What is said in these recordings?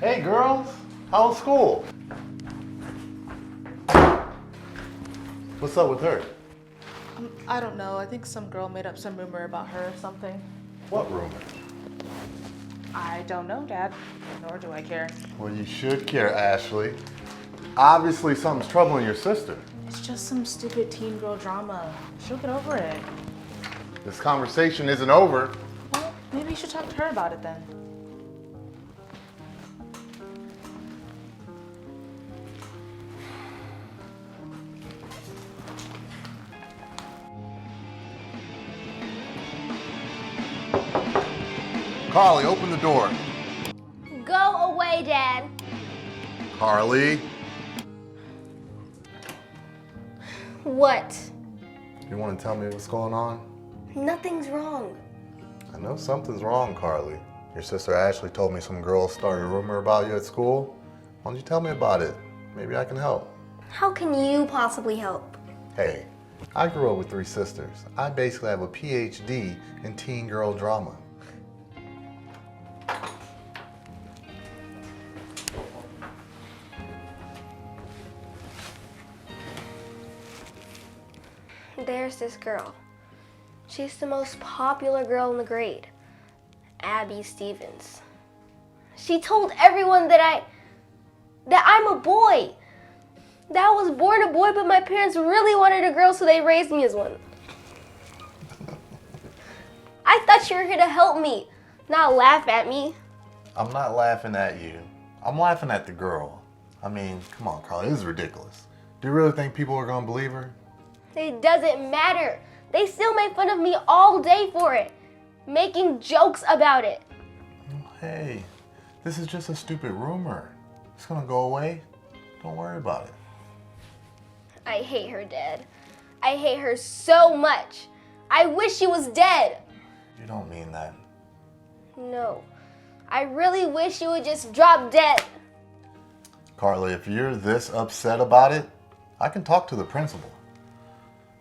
Hey girls, how's school? What's up with her? I don't know. I think some girl made up some rumor about her or something. What rumor? I don't know, Dad. Nor do I care. Well, you should care, Ashley. Obviously something's troubling your sister. It's just some stupid teen girl drama. She'll get over it. This conversation isn't over. Well, maybe you should talk to her about it then. Carly, open the door. Go away, Dad. Carly, What? you want to tell me what's going on? Nothing's wrong. I know something's wrong, Carly. Your sister Ashley told me some girl started a rumor about you at school. Why don't you tell me about it? Maybe I can help. How can you possibly help? Hey, I grew up with 3 sisters. I basically have a PhD in teen girl drama. There's this girl. She's the most popular girl in the grade. Abby Stevens. She told everyone that I'm a boy. That I was born a boy, but my parents really wanted a girl, so they raised me as one. I thought you were here to help me, not laugh at me. I'm not laughing at you. I'm laughing at the girl. I mean, come on, Carly, this is ridiculous. Do you really think people are gonna believe her? It doesn't matter. They still make fun of me all day for it, making jokes about it. Hey, this is just a stupid rumor. It's gonna go away. Don't worry about it. I hate her, Dad. I hate her so much. I wish she was dead. You don't mean that. No, I really wish she would just drop dead. Carly, if you're this upset about it, I can talk to the principal.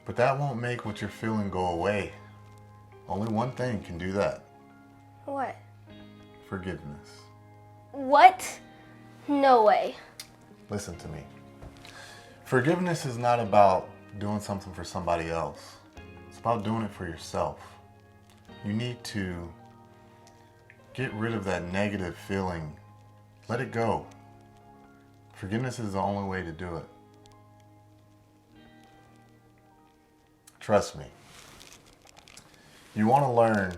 But that won't make what you're feeling go away. Only one thing can do that. What? Forgiveness. What? No way. Listen to me. Forgiveness is not about doing something for somebody else. It's about doing it for yourself. You need to get rid of that negative feeling. Let it go. Forgiveness is the only way to do it. Trust me. You want to learn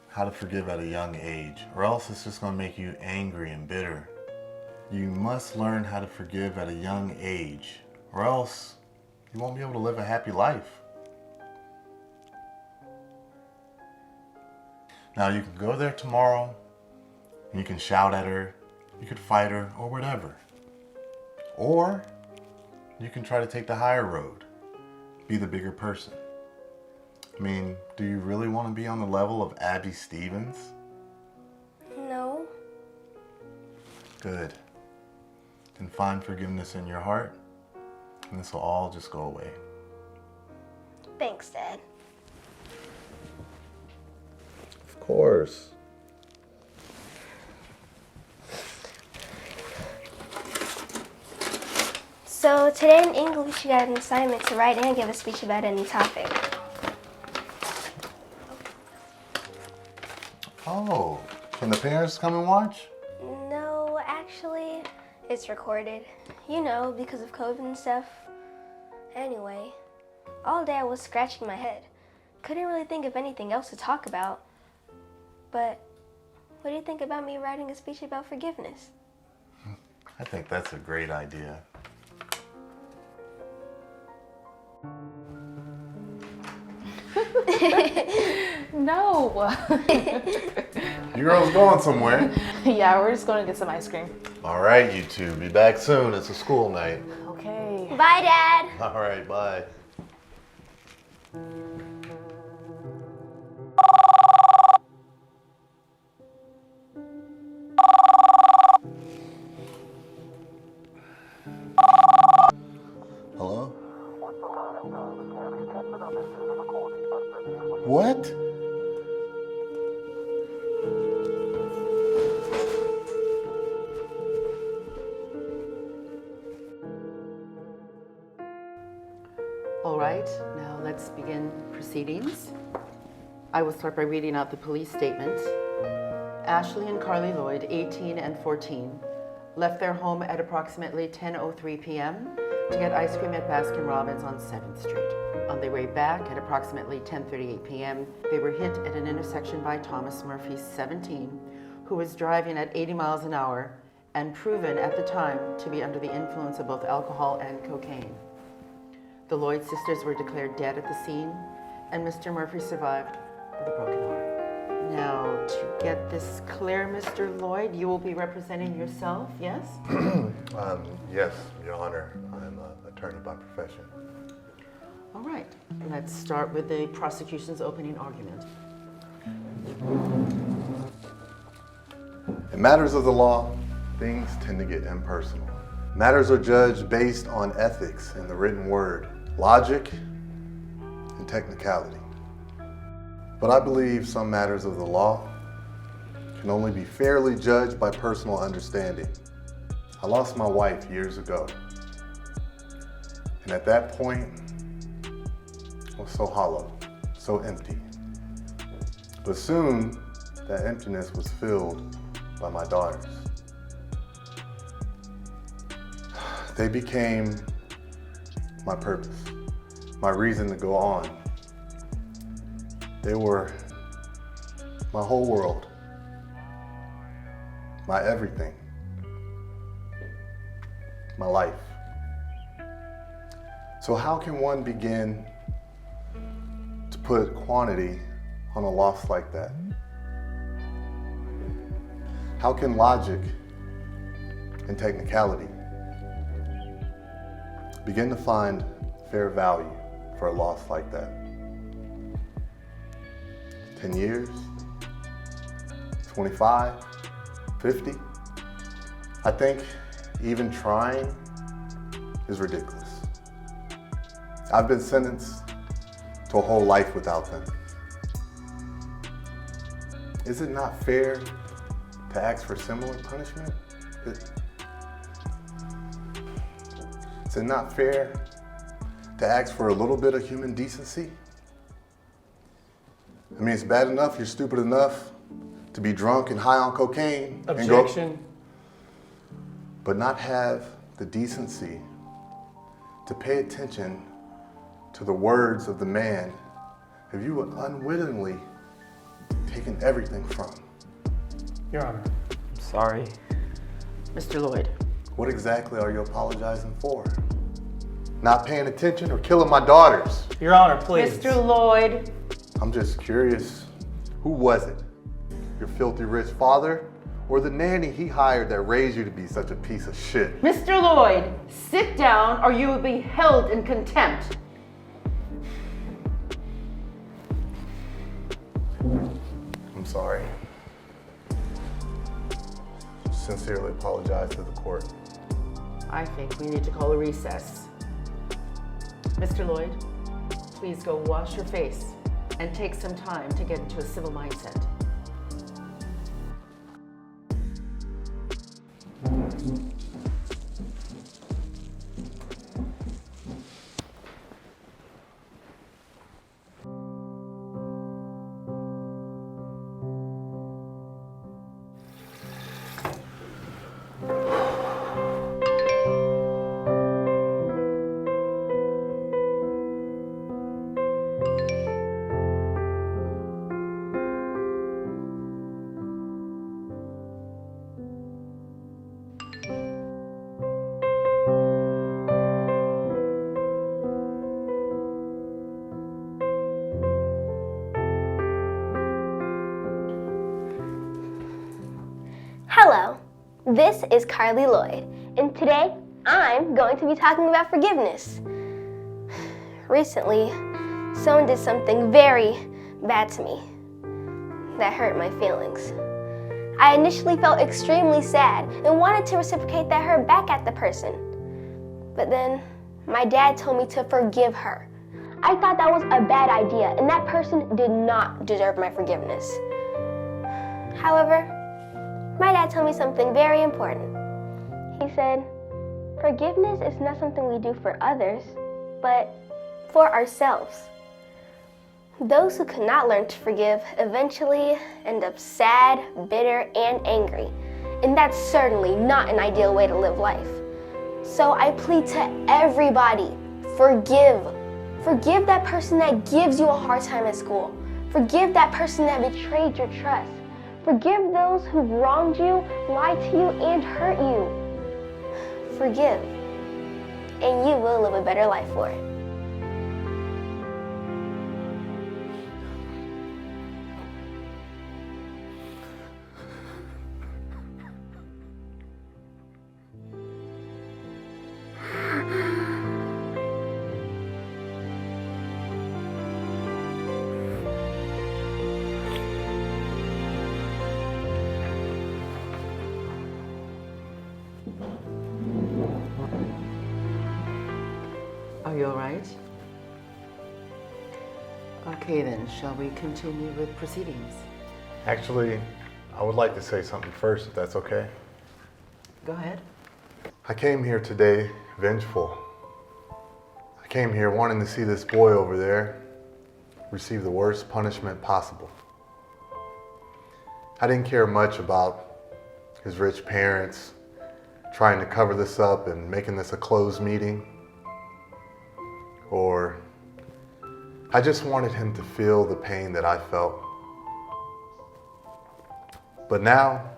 how to forgive at a young age, or else it's just going to make you angry and bitter. You must learn how to forgive at a young age, or else you won't be able to live a happy life. Now you can go there tomorrow, and you can shout at her, you could fight her, or whatever. Or you can try to take the higher road, be the bigger person. I mean, do you really want to be on the level of Abby Stevens? No. Good. Then find forgiveness in your heart, and this will all just go away. Thanks, Dad. Of course. So today in English, you got an assignment to write and give a speech about any topic. Oh, can the parents come and watch? No, actually, it's recorded. You know, because of COVID and stuff. Anyway, all day I was scratching my head. Couldn't really think of anything else to talk about. But what do you think about me writing a speech about forgiveness? I think that's a great idea. No. You girls going somewhere? Yeah, we're just going to get some ice cream. All right, you two. Be back soon. It's a school night. Okay. Bye, Dad. All right, bye. Hello? What? proceedings. I will start by reading out the police statement. Ashley and Carly Lloyd, 18 and 14, left their home at approximately 10:03 p.m. to get ice cream at Baskin-Robbins on 7th Street. On their way back at approximately 10:38 p.m., they were hit at an intersection by Thomas Murphy, 17, who was driving at 80 miles an hour and proven at the time to be under the influence of both alcohol and cocaine. The Lloyd sisters were declared dead at the scene, and Mr. Murphy survived with a broken arm. Now, to get this clear, Mr. Lloyd, you will be representing yourself, yes? Yes, Your Honor. I'm an attorney by profession. All right, let's start with the prosecution's opening argument. In matters of the law, things tend to get impersonal. Matters are judged based on ethics and the written word, logic, and technicality. But I believe some matters of the law can only be fairly judged by personal understanding. I lost my wife years ago, and at that point, I was so hollow, so empty. But soon, that emptiness was filled by my daughters. They became my purpose, my reason to go on. They were my whole world, my everything, my life. So how can one begin to put quantity on a loss like that? How can logic and technicality begin to find fair value for a loss like that? 10 years? 25? 50? I think even trying is ridiculous. I've been sentenced to a whole life without them. Is it not fair to ask for similar punishment? Is it not fair to ask for a little bit of human decency? I mean, it's bad enough you're stupid enough to be drunk and high on cocaine. Objection. But not have the decency to pay attention to the words of the man who you unwittingly taken everything from. Your Honor. I'm sorry. Mr. Lloyd. What exactly are you apologizing for? Not paying attention or killing my daughters? Your Honor, please. Mr. Lloyd. I'm just curious, who was it? Your filthy rich father or the nanny he hired that raised you to be such a piece of shit? Mr. Lloyd, sit down or you will be held in contempt. I'm sorry. Sincerely apologize to the court. I think we need to call a recess. Mr. Lloyd, please go wash your face and take some time to get into a civil mindset. Hello, this is Carly Lloyd, and today I'm going to be talking about forgiveness. Recently, someone did something very bad to me that hurt my feelings. I initially felt extremely sad and wanted to reciprocate that hurt back at the person. But then my dad told me to forgive her. I thought that was a bad idea, and that person did not deserve my forgiveness. However, my dad told me something very important. He said, forgiveness is not something we do for others, but for ourselves. Those who cannot learn to forgive eventually end up sad, bitter, and angry. And that's certainly not an ideal way to live life. So I plead to everybody, forgive. Forgive that person that gives you a hard time at school. Forgive that person that betrayed your trust. Forgive those who've wronged you, lied to you, and hurt you. Forgive, and you will live a better life for it. Are you all right? Okay then, shall we continue with proceedings? Actually, I would like to say something first, if that's okay. Go ahead. I came here today vengeful. I came here wanting to see this boy over there receive the worst punishment possible. I didn't care much about his rich parents trying to cover this up and making this a closed meeting. Or I just wanted him to feel the pain that I felt. But now,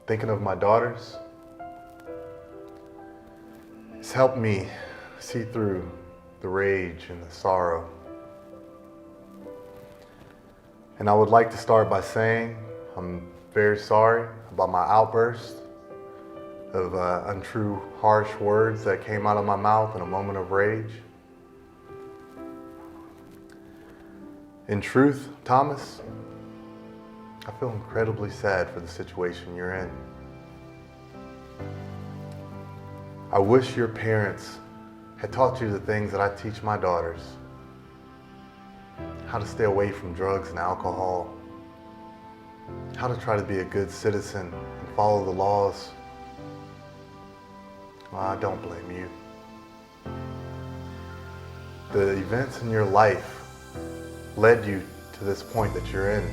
thinking of my daughters, it's helped me see through the rage and the sorrow. And I would like to start by saying I'm very sorry about my outburst of untrue, harsh words that came out of my mouth in a moment of rage. In truth, Thomas, I feel incredibly sad for the situation you're in. I wish your parents had taught you the things that I teach my daughters. How to stay away from drugs and alcohol. How to try to be a good citizen and follow the laws. Well, I don't blame you. The events in your life led you to this point that you're in.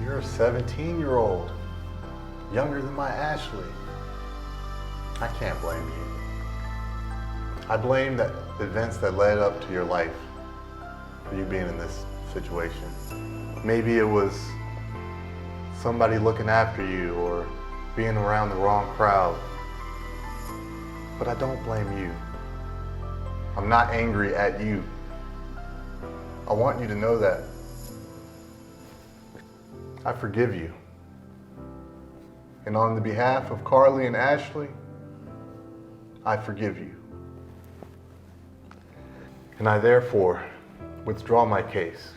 You're a 17-year-old, younger than my Ashley. I can't blame you. I blame the events that led up to your life for you being in this situation. Maybe it was somebody looking after you or being around the wrong crowd. But I don't blame you. I'm not angry at you. I want you to know that. I forgive you. And on the behalf of Carly and Ashley, I forgive you. And I therefore withdraw my case.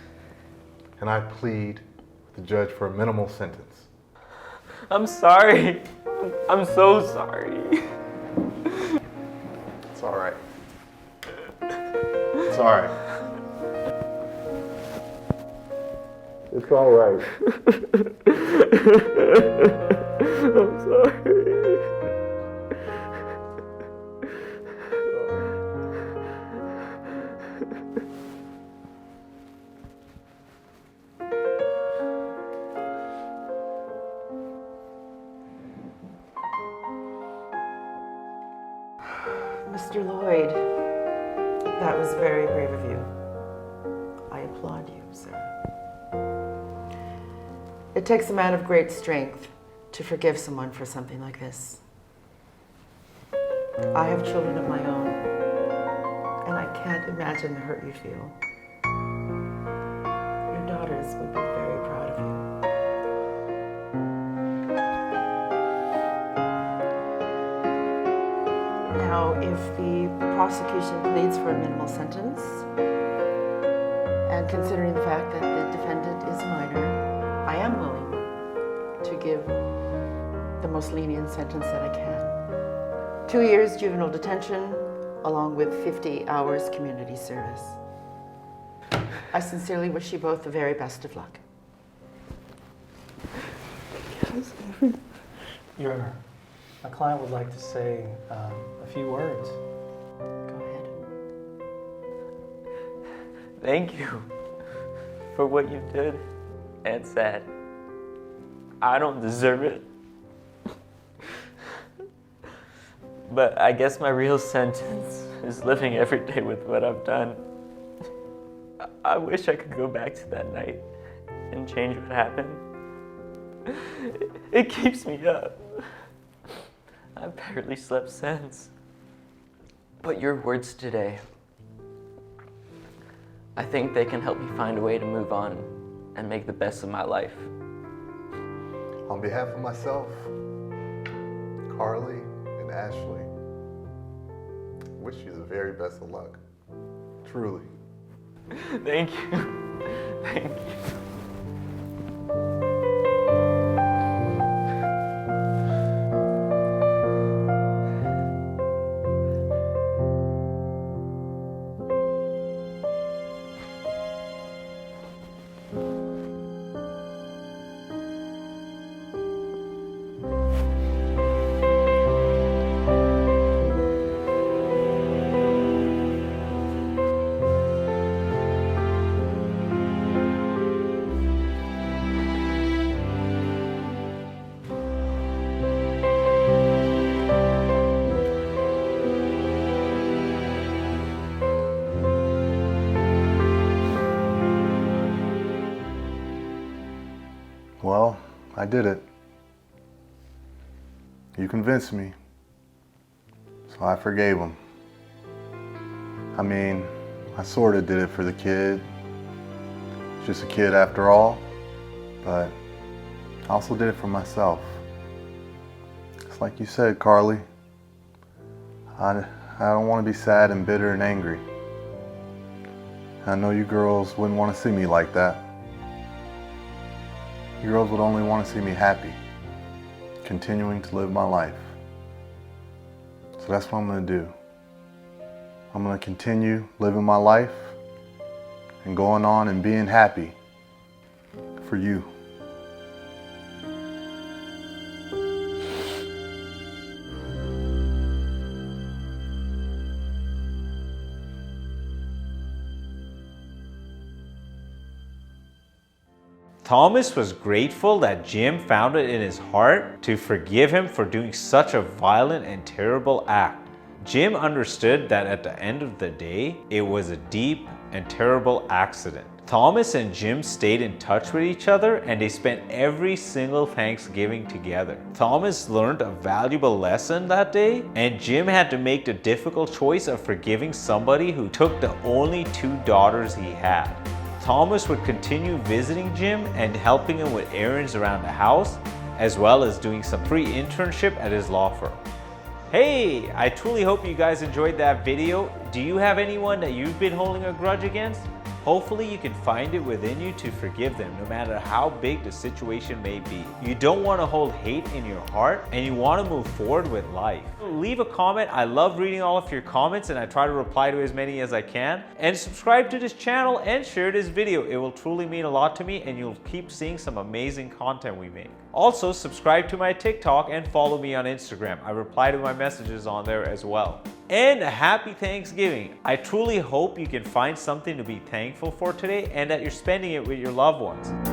And I plead with the judge for a minimal sentence. I'm sorry. I'm so sorry. It's all right. It's all right. It's all right. I'm sorry. Mr. Lloyd, that was very brave of you. I applaud you, sir. It takes a man of great strength to forgive someone for something like this. I have children of my own, and I can't imagine the hurt you feel. Your daughters would be very proud of you. Now, if the prosecution pleads for a minimal sentence, and considering the fact that the defendant is a minor, I am willing to give the most lenient sentence that I can. 2 years juvenile detention, along with 50 hours community service. I sincerely wish you both the very best of luck. Your Honor, my client would like to say a few words. Go ahead. Thank you. for what you did and said. I don't deserve it. But I guess my real sentence is living every day with what I've done. I wish I could go back to that night and change what happened. It keeps me up. I've barely slept since. But your words today, I think they can help me find a way to move on and make the best of my life. On behalf of myself, Carly, and Ashley, wish you the very best of luck. Truly. Thank you. Thank you. Well, I did it. You convinced me. So I forgave him. I mean, I sort of did it for the kid. He's just a kid after all. But I also did it for myself. It's like you said, Carly. I don't want to be sad and bitter and angry. I know you girls wouldn't want to see me like that. You girls would only want to see me happy, continuing to live my life. So that's what I'm going to do. I'm going to continue living my life and going on and being happy for you. Thomas was grateful that Jim found it in his heart to forgive him for doing such a violent and terrible act. Jim understood that at the end of the day, it was a deep and terrible accident. Thomas and Jim stayed in touch with each other and they spent every single Thanksgiving together. Thomas learned a valuable lesson that day, and Jim had to make the difficult choice of forgiving somebody who took the only 2 daughters he had. Thomas would continue visiting Jim and helping him with errands around the house, as well as doing some free internship at his law firm. Hey, I truly hope you guys enjoyed that video. Do you have anyone that you've been holding a grudge against? Hopefully you can find it within you to forgive them, no matter how big the situation may be. You don't want to hold hate in your heart, and you want to move forward with life. Leave a comment. I love reading all of your comments, and I try to reply to as many as I can. And subscribe to this channel and share this video. It will truly mean a lot to me, and you'll keep seeing some amazing content we make. Also, subscribe to my TikTok and follow me on Instagram. I reply to my messages on there as well. And a happy Thanksgiving. I truly hope you can find something to be thankful for today and that you're spending it with your loved ones.